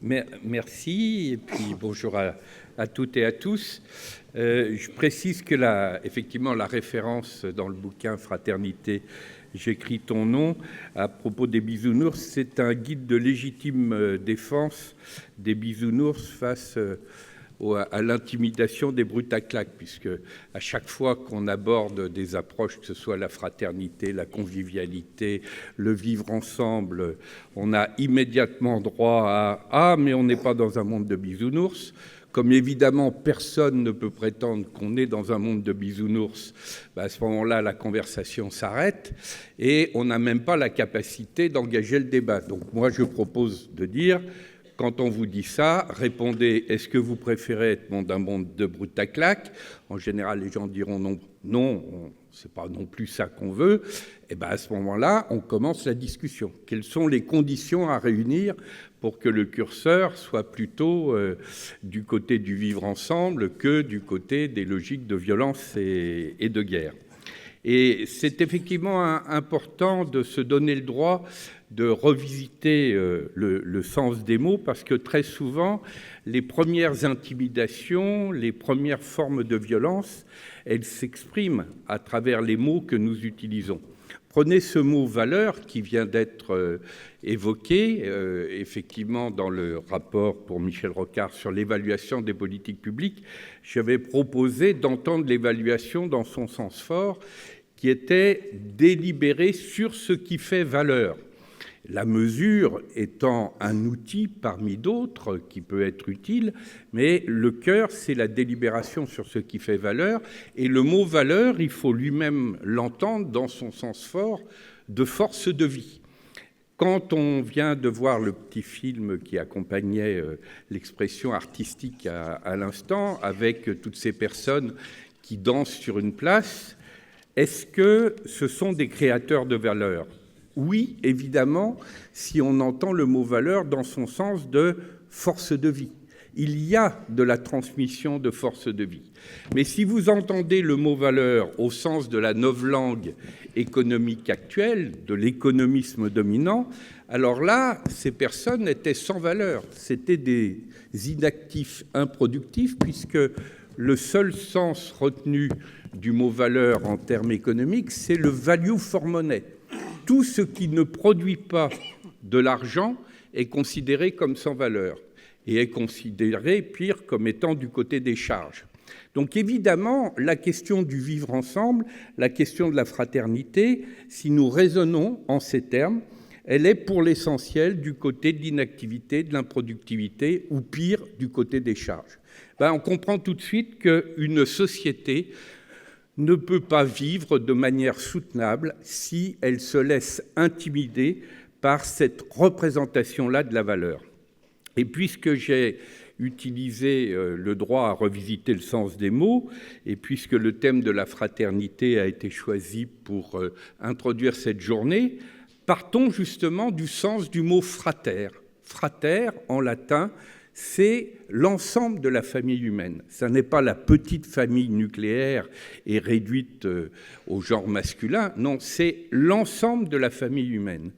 Merci, et puis bonjour à toutes et à tous. Je précise que effectivement, la référence dans le bouquin Fraternité, j'écris ton nom, à propos des bisounours, c'est un guide de légitime défense des bisounours face à l'intimidation des brutes à claques, puisque à chaque fois qu'on aborde des approches, que ce soit la fraternité, la convivialité, le vivre ensemble, on a immédiatement droit à « Ah, mais on n'est pas dans un monde de bisounours ». Comme évidemment personne ne peut prétendre qu'on est dans un monde de bisounours, à ce moment-là, la conversation s'arrête et on n'a même pas la capacité d'engager le débat. Donc moi, je propose de dire, quand on vous dit ça, répondez, est-ce que vous préférez être dans un monde de brutes à claques ? En général, les gens diront non, non, c'est pas non plus ça qu'on veut. Et bien à ce moment-là, on commence la discussion. Quelles sont les conditions à réunir pour que le curseur soit plutôt du côté du vivre ensemble que du côté des logiques de violence et de guerre. Et c'est effectivement important de se donner le droit de revisiter le sens des mots, parce que très souvent, les premières intimidations, les premières formes de violence, elles s'expriment à travers les mots que nous utilisons. Prenez ce mot « valeur » qui vient d'être évoqué, effectivement, dans le rapport pour Michel Rocard sur l'évaluation des politiques publiques. J'avais proposé d'entendre l'évaluation dans son sens fort, qui était délibérée sur ce qui fait valeur. La mesure étant un outil parmi d'autres qui peut être utile, mais le cœur, c'est la délibération sur ce qui fait valeur. Et le mot « valeur », il faut lui-même l'entendre dans son sens fort de force de vie. Quand on vient de voir le petit film qui accompagnait l'expression artistique à l'instant, avec toutes ces personnes qui dansent sur une place, est-ce que ce sont des créateurs de valeur ? Oui, évidemment, si on entend le mot « valeur » dans son sens de force de vie. Il y a de la transmission de force de vie. Mais si vous entendez le mot « valeur » au sens de la novlangue économique actuelle, de l'économisme dominant, alors là, ces personnes étaient sans valeur. C'était des inactifs improductifs, puisque le seul sens retenu du mot « valeur » en termes économiques, c'est le « value for money ». Tout ce qui ne produit pas de l'argent est considéré comme sans valeur et est considéré, pire, comme étant du côté des charges. Donc évidemment, la question du vivre ensemble, la question de la fraternité, si nous raisonnons en ces termes, elle est pour l'essentiel du côté de l'inactivité, de l'improductivité, ou pire, du côté des charges. On comprend tout de suite qu'une société ne peut pas vivre de manière soutenable si elle se laisse intimider par cette représentation-là de la valeur. Et puisque j'ai utilisé le droit à revisiter le sens des mots, et puisque le thème de la fraternité a été choisi pour introduire cette journée, partons justement du sens du mot « frater ». Frater, en latin, c'est l'ensemble de la famille humaine. Ce n'est pas la petite famille nucléaire et réduite au genre masculin, non, c'est l'ensemble de la famille humaine.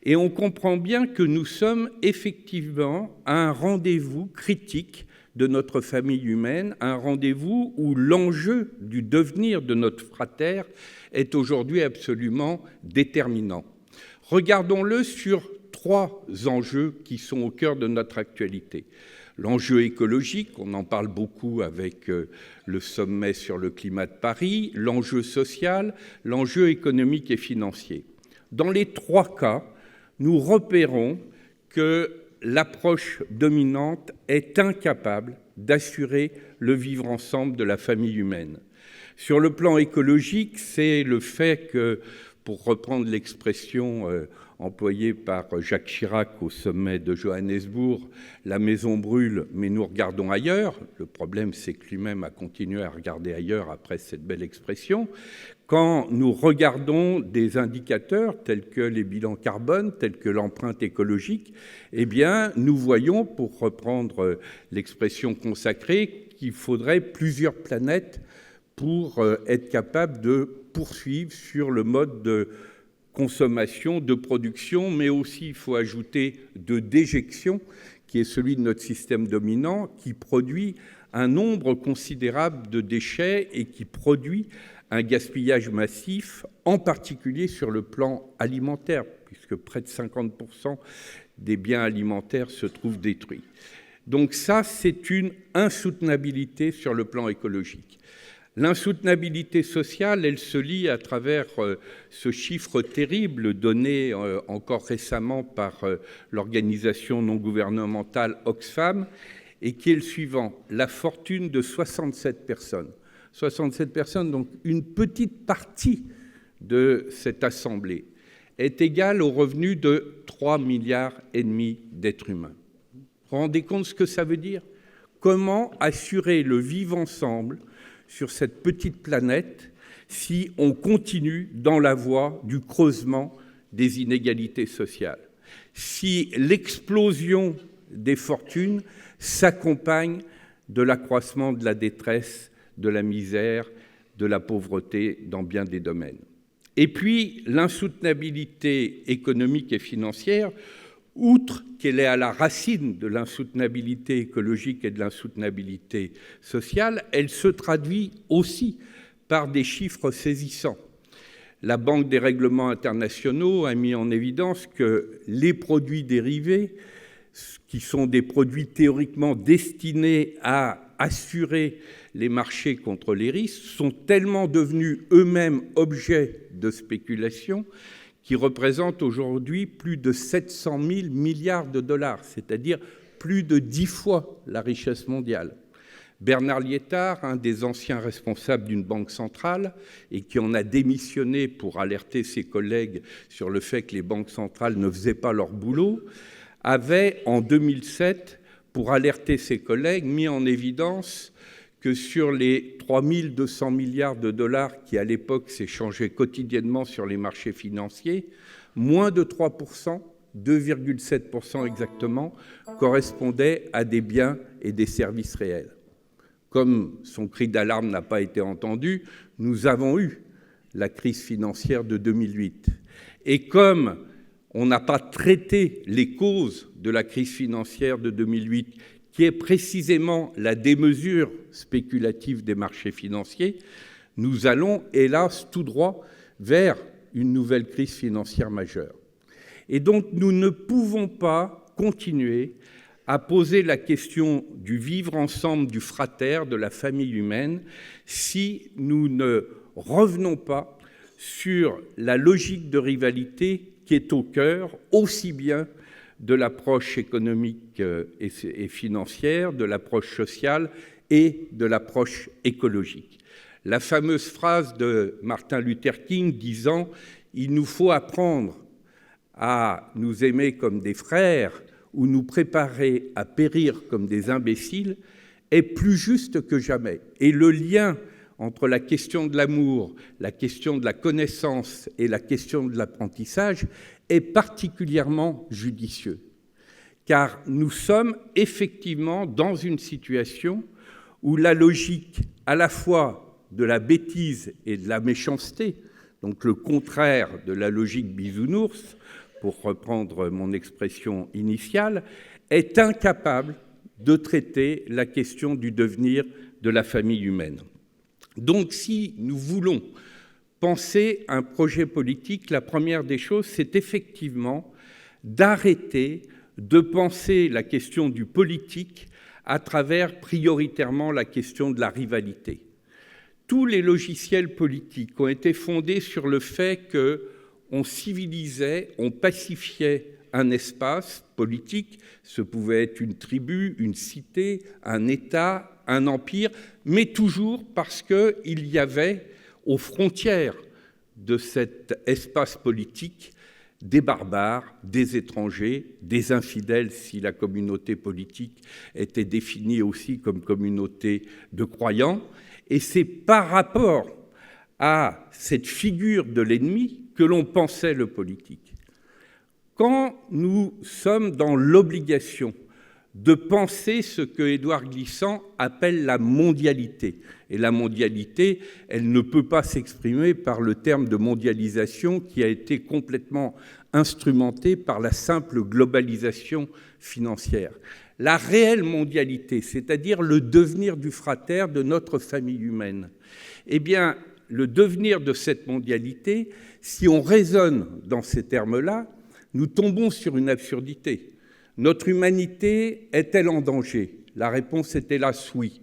Et on comprend bien que nous sommes effectivement à un rendez-vous critique de notre famille humaine, un rendez-vous où l'enjeu du devenir de notre frater est aujourd'hui absolument déterminant. Regardons-le sur 3 enjeux qui sont au cœur de notre actualité. L'enjeu écologique, on en parle beaucoup avec le sommet sur le climat de Paris, l'enjeu social, l'enjeu économique et financier. Dans les 3 cas, nous repérons que l'approche dominante est incapable d'assurer le vivre ensemble de la famille humaine. Sur le plan écologique, c'est le fait que, pour reprendre l'expression employée par Jacques Chirac au sommet de Johannesburg, la maison brûle, mais nous regardons ailleurs. Le problème, c'est que lui-même a continué à regarder ailleurs après cette belle expression. Quand nous regardons des indicateurs tels que les bilans carbone, tels que l'empreinte écologique, eh bien, nous voyons, pour reprendre l'expression consacrée, qu'il faudrait plusieurs planètes pour être capable de poursuivre sur le mode de consommation, de production, mais aussi, il faut ajouter, de déjection, qui est celui de notre système dominant, qui produit un nombre considérable de déchets et qui produit un gaspillage massif, en particulier sur le plan alimentaire, puisque près de 50% des biens alimentaires se trouvent détruits. Donc ça, c'est une insoutenabilité sur le plan écologique. L'insoutenabilité sociale, elle se lie à travers ce chiffre terrible donné encore récemment par l'organisation non gouvernementale Oxfam, et qui est le suivant: la fortune de 67 personnes. 67 personnes, donc une petite partie de cette assemblée, est égale au revenu de 3,5 milliards d'êtres humains. Vous vous rendez compte ce que ça veut dire? Comment assurer le vivre ensemble sur cette petite planète si on continue dans la voie du creusement des inégalités sociales, si l'explosion des fortunes s'accompagne de l'accroissement de la détresse, de la misère, de la pauvreté dans bien des domaines. Et puis, l'insoutenabilité économique et financière, outre qu'elle est à la racine de l'insoutenabilité écologique et de l'insoutenabilité sociale, elle se traduit aussi par des chiffres saisissants. La Banque des règlements internationaux a mis en évidence que les produits dérivés, qui sont des produits théoriquement destinés à assurer les marchés contre les risques, sont tellement devenus eux-mêmes objets de spéculation qui représentent aujourd'hui plus de 700 000 milliards de dollars, c'est-à-dire plus de 10 fois la richesse mondiale. Bernard Liétard, un des anciens responsables d'une banque centrale et qui en a démissionné pour alerter ses collègues sur le fait que les banques centrales ne faisaient pas leur boulot, avait, en 2007, pour alerter ses collègues, mis en évidence que sur les 3 200 milliards de dollars qui, à l'époque, s'échangeaient quotidiennement sur les marchés financiers, moins de 3%, 2,7% exactement, correspondaient à des biens et des services réels. Comme son cri d'alarme n'a pas été entendu, nous avons eu la crise financière de 2008. Et comme on n'a pas traité les causes de la crise financière de 2008, qui est précisément la démesure spéculative des marchés financiers, nous allons, hélas, tout droit vers une nouvelle crise financière majeure. Et donc, nous ne pouvons pas continuer à poser la question du vivre ensemble, du frater, de la famille humaine, si nous ne revenons pas sur la logique de rivalité qui est au cœur aussi bien de l'approche économique et financière, de l'approche sociale et de l'approche écologique. La fameuse phrase de Martin Luther King disant « Il nous faut apprendre à nous aimer comme des frères ou nous préparer à périr comme des imbéciles » est plus juste que jamais. Et le lien entre la question de l'amour, la question de la connaissance et la question de l'apprentissage est particulièrement judicieux. Car nous sommes effectivement dans une situation où la logique à la fois de la bêtise et de la méchanceté, donc le contraire de la logique bisounours, pour reprendre mon expression initiale, est incapable de traiter la question du devenir de la famille humaine. Donc, si nous voulons penser un projet politique, la première des choses, c'est effectivement d'arrêter de penser la question du politique à travers prioritairement la question de la rivalité. Tous les logiciels politiques ont été fondés sur le fait qu'on civilisait, on pacifiait un espace politique, ce pouvait être une tribu, une cité, un État, un empire, mais toujours parce qu'il y avait aux frontières de cet espace politique des barbares, des étrangers, des infidèles, si la communauté politique était définie aussi comme communauté de croyants. Et c'est par rapport à cette figure de l'ennemi que l'on pensait le politique. Quand nous sommes dans l'obligation de penser ce que Édouard Glissant appelle la mondialité. Et la mondialité, elle ne peut pas s'exprimer par le terme de mondialisation qui a été complètement instrumentée par la simple globalisation financière. La réelle mondialité, c'est-à-dire le devenir du frater de notre famille humaine, eh bien, le devenir de cette mondialité, si on raisonne dans ces termes-là, nous tombons sur une absurdité. Notre humanité est-elle en danger? La réponse est hélas oui.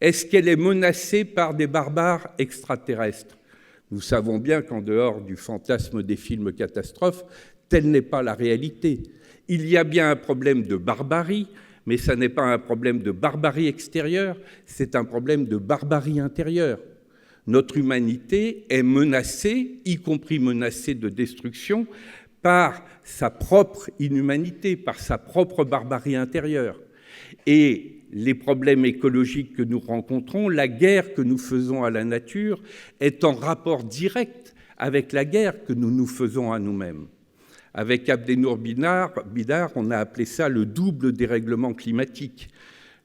Est-ce qu'elle est menacée par des barbares extraterrestres? Nous savons bien qu'en dehors du fantasme des films catastrophes, telle n'est pas la réalité. Il y a bien un problème de barbarie, mais ça n'est pas un problème de barbarie extérieure, c'est un problème de barbarie intérieure. Notre humanité est menacée, y compris menacée de destruction, par sa propre inhumanité, par sa propre barbarie intérieure. Et les problèmes écologiques que nous rencontrons, la guerre que nous faisons à la nature, est en rapport direct avec la guerre que nous nous faisons à nous-mêmes. Avec Abdenour Bidar, on a appelé ça le double dérèglement climatique.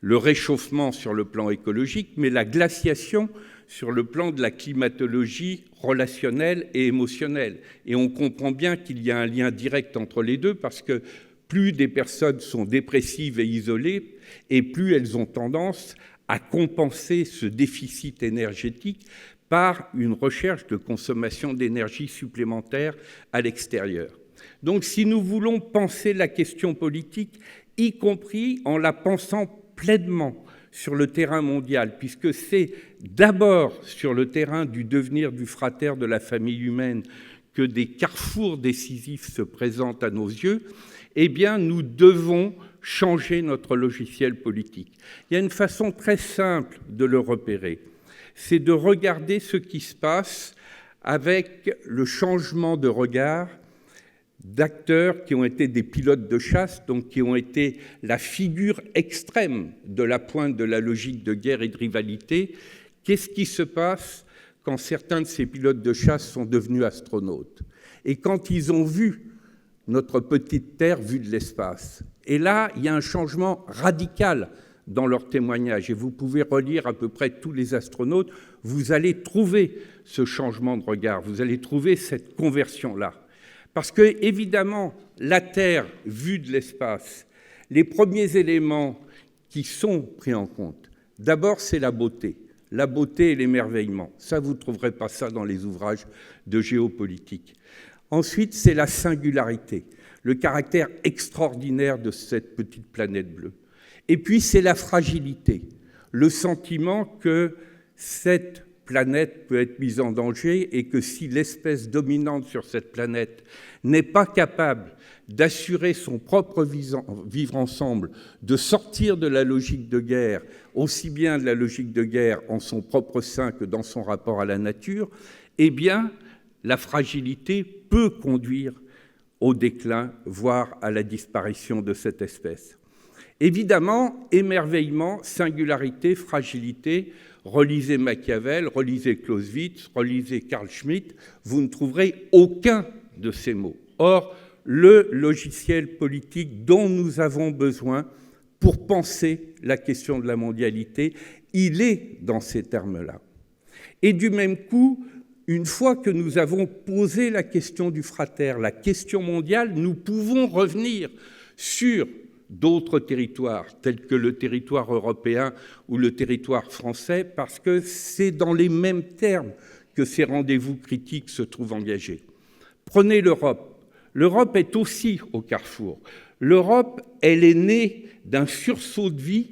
Le réchauffement sur le plan écologique, mais la glaciation sur le plan de la climatologie relationnelle et émotionnelle. Et on comprend bien qu'il y a un lien direct entre les deux, parce que plus des personnes sont dépressives et isolées, et plus elles ont tendance à compenser ce déficit énergétique par une recherche de consommation d'énergie supplémentaire à l'extérieur. Donc si nous voulons penser la question politique, y compris en la pensant pleinement sur le terrain mondial, puisque c'est d'abord sur le terrain du devenir du frater de la famille humaine que des carrefours décisifs se présentent à nos yeux, eh bien, nous devons changer notre logiciel politique. Il y a une façon très simple de le repérer, c'est de regarder ce qui se passe avec le changement de regard d'acteurs qui ont été des pilotes de chasse, donc qui ont été la figure extrême de la pointe de la logique de guerre et de rivalité. Qu'est-ce qui se passe quand certains de ces pilotes de chasse sont devenus astronautes? Et quand ils ont vu notre petite Terre vue de l'espace. Et là, il y a un changement radical dans leur témoignage. Et vous pouvez relire à peu près tous les astronautes, vous allez trouver ce changement de regard, vous allez trouver cette conversion-là. Parce que, évidemment, la Terre vue de l'espace, les premiers éléments qui sont pris en compte, d'abord, c'est la beauté et l'émerveillement. Ça, vous ne trouverez pas ça dans les ouvrages de géopolitique. Ensuite, c'est la singularité, le caractère extraordinaire de cette petite planète bleue. Et puis, c'est la fragilité, le sentiment que cette planète peut être mise en danger et que si l'espèce dominante sur cette planète n'est pas capable d'assurer son propre vivre ensemble, de sortir de la logique de guerre, aussi bien de la logique de guerre en son propre sein que dans son rapport à la nature, eh bien, la fragilité peut conduire au déclin, voire à la disparition de cette espèce. Évidemment, émerveillement, singularité, fragilité, relisez Machiavel, relisez Clausewitz, relisez Carl Schmitt, vous ne trouverez aucun de ces mots. Or, le logiciel politique dont nous avons besoin pour penser la question de la mondialité, il est dans ces termes-là. Et du même coup, une fois que nous avons posé la question du frater, la question mondiale, nous pouvons revenir sur d'autres territoires, tels que le territoire européen ou le territoire français, parce que c'est dans les mêmes termes que ces rendez-vous critiques se trouvent engagés. Prenez l'Europe. L'Europe est aussi au carrefour. L'Europe, elle est née d'un sursaut de vie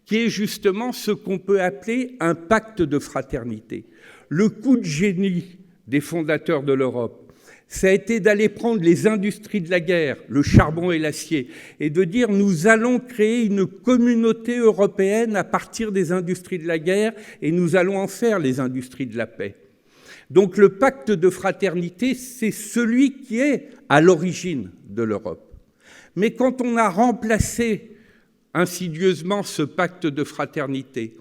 qui est justement ce qu'on peut appeler un pacte de fraternité. Le coup de génie des fondateurs de l'Europe, ça a été d'aller prendre les industries de la guerre, le charbon et l'acier, et de dire nous allons créer une communauté européenne à partir des industries de la guerre et nous allons en faire les industries de la paix. Donc le pacte de fraternité, c'est celui qui est à l'origine de l'Europe. Mais quand on a remplacé insidieusement ce pacte de fraternité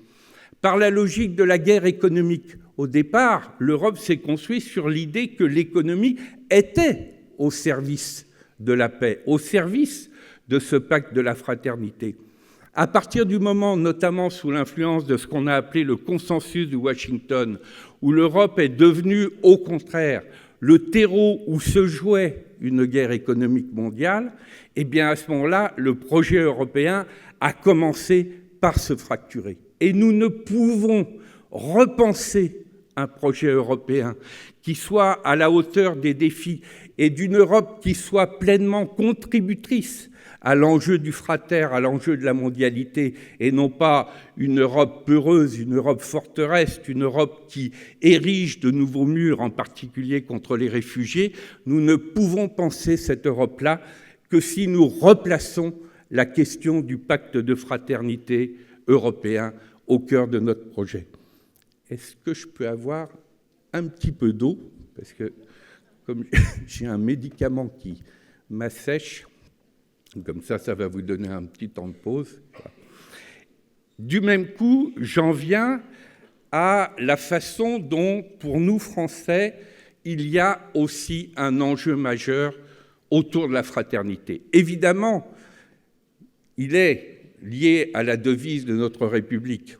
par la logique de la guerre économique, au départ, l'Europe s'est construite sur l'idée que l'économie était au service de la paix, au service de ce pacte de la fraternité. À partir du moment, notamment sous l'influence de ce qu'on a appelé le consensus de Washington, où l'Europe est devenue, au contraire, le terreau où se jouait une guerre économique mondiale, eh bien à ce moment-là, le projet européen a commencé par se fracturer. Et nous ne pouvons repenser un projet européen qui soit à la hauteur des défis et d'une Europe qui soit pleinement contributrice à l'enjeu du frater, à l'enjeu de la mondialité, et non pas une Europe peureuse, une Europe forteresse, une Europe qui érige de nouveaux murs, en particulier contre les réfugiés. Nous ne pouvons penser cette Europe-là que si nous replaçons la question du pacte de fraternité européen au cœur de notre projet. Est-ce que je peux avoir un petit peu d'eau? Parce que comme j'ai un médicament qui m'assèche, comme ça va vous donner un petit temps de pause. Du même coup, j'en viens à la façon dont, pour nous Français, il y a aussi un enjeu majeur autour de la fraternité. Évidemment, il est lié à la devise de notre République.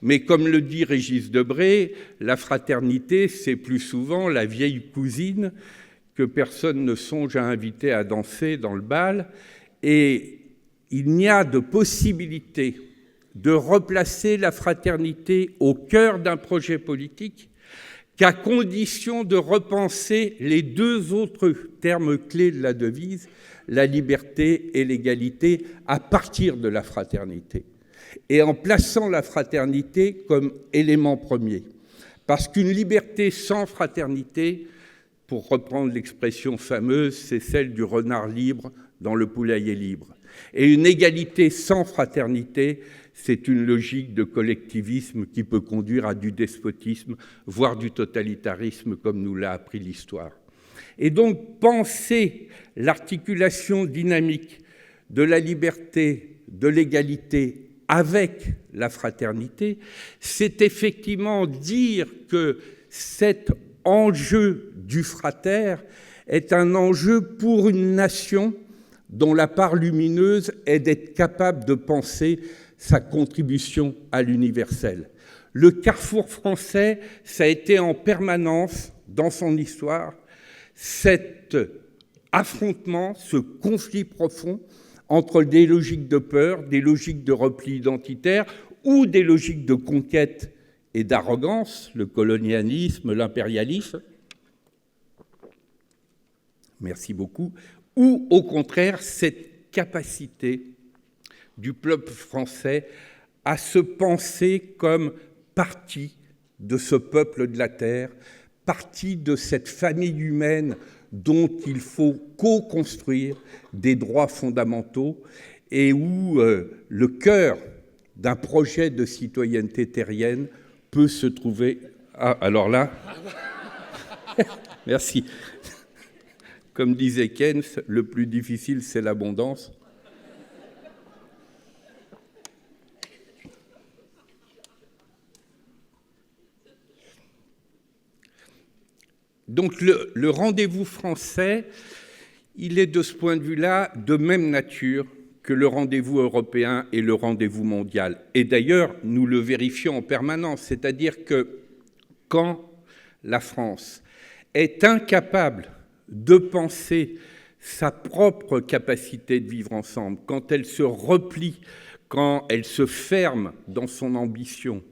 Mais comme le dit Régis Debray, la fraternité, c'est plus souvent la vieille cousine que personne ne songe à inviter à danser dans le bal. Et il n'y a de possibilité de replacer la fraternité au cœur d'un projet politique qu'à condition de repenser les deux autres termes clés de la devise, la liberté et l'égalité, à partir de la fraternité. Et en plaçant la fraternité comme élément premier. Parce qu'une liberté sans fraternité, pour reprendre l'expression fameuse, c'est celle du renard libre dans le poulailler libre. Et une égalité sans fraternité, c'est une logique de collectivisme qui peut conduire à du despotisme, voire du totalitarisme, comme nous l'a appris l'histoire. Et donc, penser l'articulation dynamique de la liberté, de l'égalité avec la fraternité, c'est effectivement dire que cet enjeu du frater est un enjeu pour une nation dont la part lumineuse est d'être capable de penser sa contribution à l'universel. Le carrefour français, ça a été en permanence, dans son histoire, cet affrontement, ce conflit profond entre des logiques de peur, des logiques de repli identitaire ou des logiques de conquête et d'arrogance, le colonialisme, l'impérialisme. Merci beaucoup. Ou au contraire, cette capacité du peuple français à se penser comme partie de ce peuple de la terre, partie de cette famille humaine dont il faut co-construire des droits fondamentaux et où le cœur d'un projet de citoyenneté terrienne peut se trouver... Ah, alors là... Merci. Comme disait Keynes, le plus difficile, c'est l'abondance. Donc le rendez-vous français, il est de ce point de vue-là de même nature que le rendez-vous européen et le rendez-vous mondial. Et d'ailleurs, nous le vérifions en permanence, c'est-à-dire que quand la France est incapable de penser sa propre capacité de vivre ensemble, quand elle se replie, quand elle se ferme dans son ambition,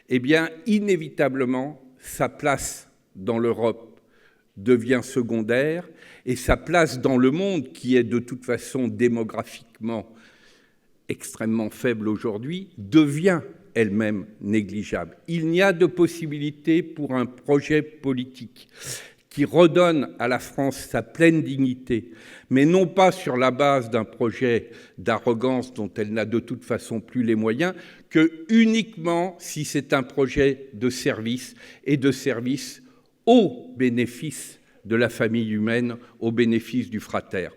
eh bien, inévitablement, sa place dans l'Europe devient secondaire et sa place dans le monde, qui est de toute façon démographiquement extrêmement faible aujourd'hui, devient elle-même négligeable. Il n'y a de possibilité pour un projet politique qui redonne à la France sa pleine dignité, mais non pas sur la base d'un projet d'arrogance dont elle n'a de toute façon plus les moyens, que uniquement si c'est un projet de service et de service au bénéfice de la famille humaine, au bénéfice du frater.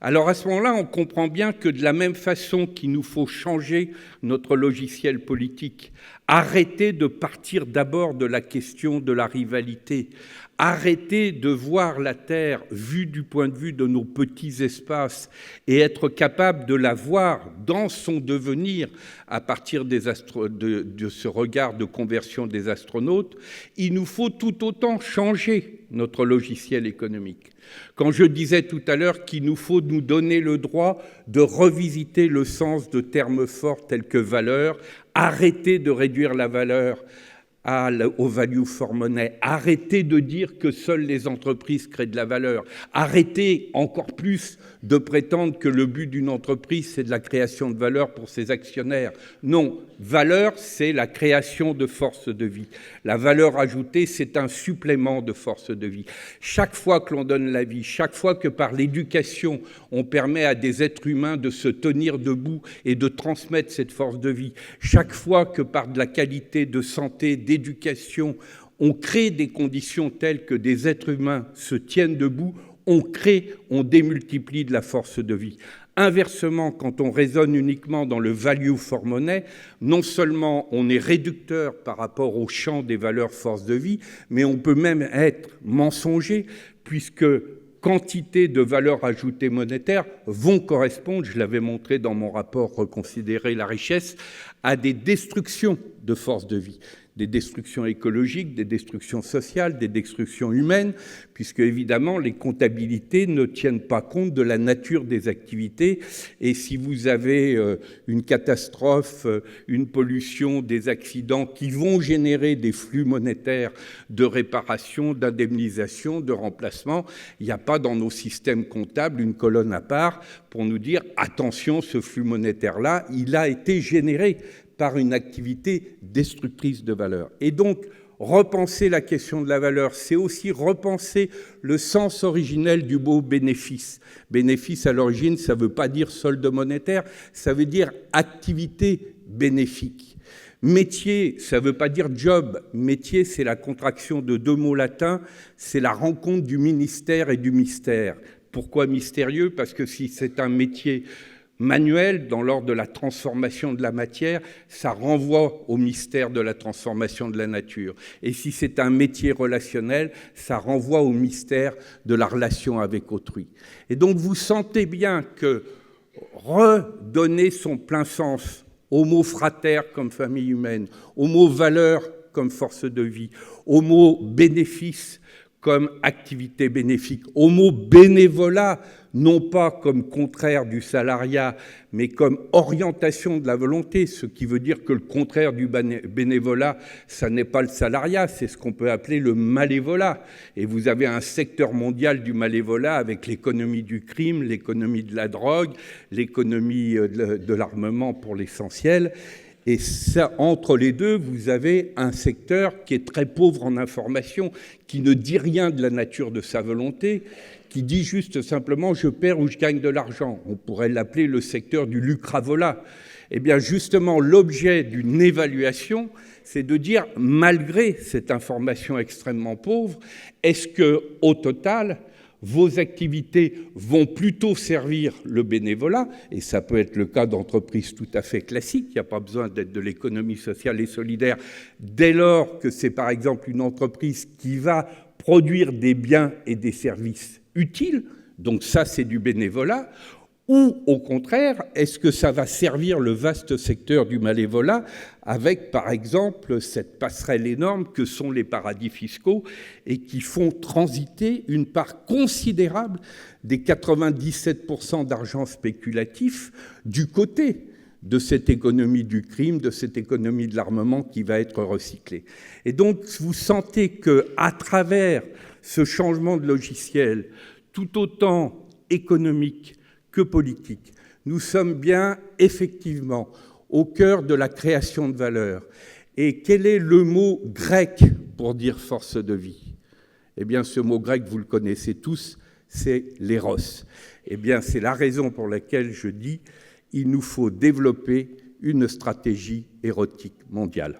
Alors à ce moment-là, on comprend bien que de la même façon qu'il nous faut changer notre logiciel politique, arrêter de partir d'abord de la question de la rivalité, Arrêter de voir la Terre vue du point de vue de nos petits espaces et être capable de la voir dans son devenir à partir de ce regard de conversion des astronautes, il nous faut tout autant changer notre logiciel économique. Quand je disais tout à l'heure qu'il nous faut nous donner le droit de revisiter le sens de termes forts tels que valeur, arrêter de réduire la valeur au value for money, arrêter de dire que seules les entreprises créent de la valeur, arrêter encore plus de prétendre que le but d'une entreprise, c'est de la création de valeur pour ses actionnaires. Non, valeur, c'est la création de force de vie. La valeur ajoutée, c'est un supplément de force de vie. Chaque fois que l'on donne la vie, chaque fois que par l'éducation, on permet à des êtres humains de se tenir debout et de transmettre cette force de vie, chaque fois que par de la qualité de santé, d'éducation, on crée des conditions telles que des êtres humains se tiennent debout, on démultiplie de la force de vie. Inversement, quand on raisonne uniquement dans le value for money, non seulement on est réducteur par rapport au champ des valeurs force de vie, mais on peut même être mensonger, puisque quantité de valeurs ajoutées monétaires vont correspondre, je l'avais montré dans mon rapport Reconsidérer la richesse, à des destructions de force de vie. Des destructions écologiques, des destructions sociales, des destructions humaines, puisque évidemment les comptabilités ne tiennent pas compte de la nature des activités. Et si vous avez une catastrophe, une pollution, des accidents qui vont générer des flux monétaires de réparation, d'indemnisation, de remplacement, il n'y a pas dans nos systèmes comptables une colonne à part pour nous dire « attention, ce flux monétaire-là, il a été généré » par une activité destructrice de valeur. Et donc, repenser la question de la valeur, c'est aussi repenser le sens originel du mot bénéfice. Bénéfice, à l'origine, ça ne veut pas dire solde monétaire, ça veut dire activité bénéfique. Métier, ça ne veut pas dire job. Métier, c'est la contraction de deux mots latins, c'est la rencontre du ministère et du mystère. Pourquoi mystérieux? Parce que si c'est un métier manuel, dans l'ordre de la transformation de la matière, ça renvoie au mystère de la transformation de la nature. Et si c'est un métier relationnel, ça renvoie au mystère de la relation avec autrui. Et donc vous sentez bien que redonner son plein sens au mot frater comme famille humaine, au mot valeur comme force de vie, au mot bénéfice comme activité bénéfique, au mot bénévolat, non pas comme contraire du salariat, mais comme orientation de la volonté, ce qui veut dire que le contraire du bénévolat, ça n'est pas le salariat, c'est ce qu'on peut appeler le malévolat. Et vous avez un secteur mondial du malévolat avec l'économie du crime, l'économie de la drogue, l'économie de l'armement pour l'essentiel. Et ça, entre les deux, vous avez un secteur qui est très pauvre en information, qui ne dit rien de la nature de sa volonté, qui dit juste simplement « je perds ou je gagne de l'argent ». On pourrait l'appeler le secteur du lucravolat. Eh bien, justement, l'objet d'une évaluation, c'est de dire, malgré cette information extrêmement pauvre, est-ce qu'au total, vos activités vont plutôt servir le bénévolat, et ça peut être le cas d'entreprises tout à fait classiques, il n'y a pas besoin d'être de l'économie sociale et solidaire, dès lors que c'est par exemple une entreprise qui va produire des biens et des services utiles, donc ça c'est du bénévolat, ou au contraire, est-ce que ça va servir le vaste secteur du malévolat avec, par exemple, cette passerelle énorme que sont les paradis fiscaux et qui font transiter une part considérable des 97% d'argent spéculatif du côté de cette économie du crime, de cette économie de l'armement qui va être recyclée. Et donc, vous sentez qu'à travers ce changement de logiciel, tout autant économique que politique, nous sommes bien effectivement au cœur de la création de valeur. Et quel est le mot grec pour dire force de vie? Eh bien, ce mot grec, vous le connaissez tous, c'est l'éros. Eh bien, c'est la raison pour laquelle je dis il nous faut développer une stratégie érotique mondiale.